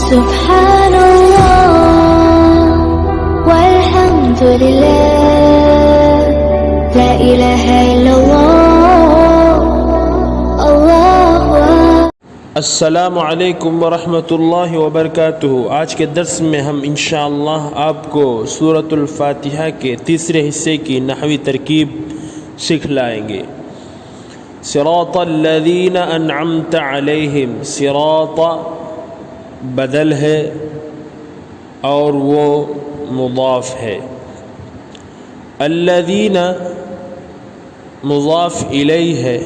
سبحان الله والحمد لله لا إله إلا الله الله أكبر. السلام علیکم ورحمۃ اللہ وبرکاتہ. آج کے درس میں ہم انشاءاللہ آپ کو سورۃ الفاتحہ کے تیسرے حصے کی نحوی ترکیب سکھلائیں گے. صراط الذین انعمت علیہم، صراط بدل ہے اور وہ مضاف ہے، الذین مضاف الیہ ہے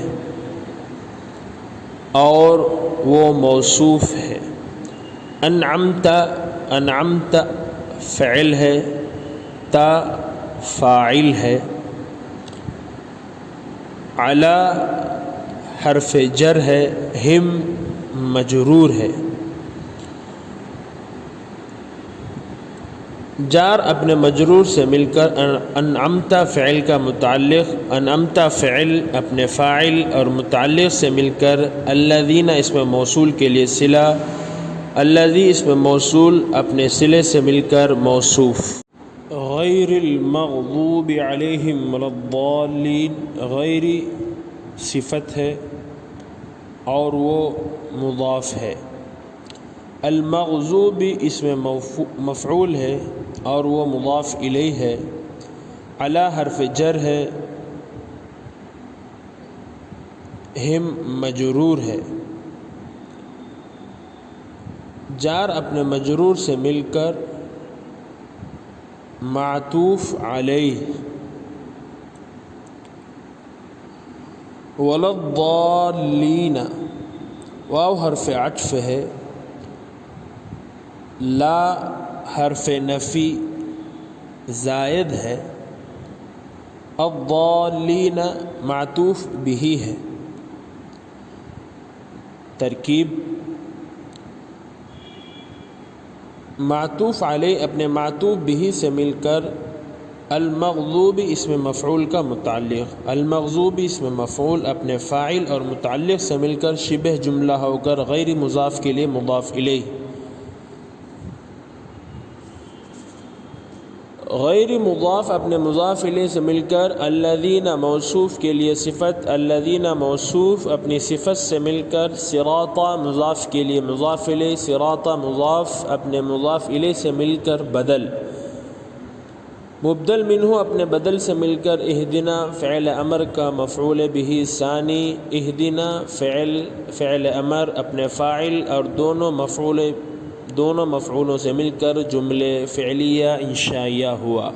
اور وہ موصوف ہے. انعمت فعل ہے، تا فاعل ہے، علی حرف جر ہے، ہم مجرور ہے. جار اپنے مجرور سے مل کر انعمت فعل کا متعلق، انعمت فعل اپنے فاعل اور متعلق سے مل کر الذین اسم موصول کے لیے صلہ، الذی اسم موصول اپنے صلے سے مل کر موصوف. غیر المغضوب علیہم ولا الضالین، غیر صفت ہے اور وہ مضاف ہے. المغضوب اسم مفعول ہے اور وہ مضاف الیہ ہے. علی حرف جر ہے، ہم مجرور ہے. جار اپنے مجرور سے مل کر معطوف علیہ. ولا الضالین، واو حرف عطف ہے، لا حرف نفی زائد ہے، الضالین معطوف بھی ہے. ترکیب: معطوف علیہ اپنے معطوف بھی سے مل کر المغضوب اسم مفعول کا متعلق، المغضوب اسم مفعول اپنے فاعل اور متعلق سے مل کر شبہ جملہ ہو کر غیر مضاف کے لیے مضاف الیہ. غیر مضاف اپنے مضاف الیہ سے مل کر الذین موصوف کے لیے صفت، الذین موصوف اپنی صفت سے مل کر صراط مضاف کے لیے مضاف الیہ، صراط مضاف اپنے مضاف الیہ سے مل کر بدل. مبدل منہ اپنے بدل سے مل کر اہدنا فعل امر کا مفعول به ثانی، اہدنا فعل امر اپنے فاعل اور دونوں مفعولوں سے مل کر جملے فعلیہ انشائیہ ہوا.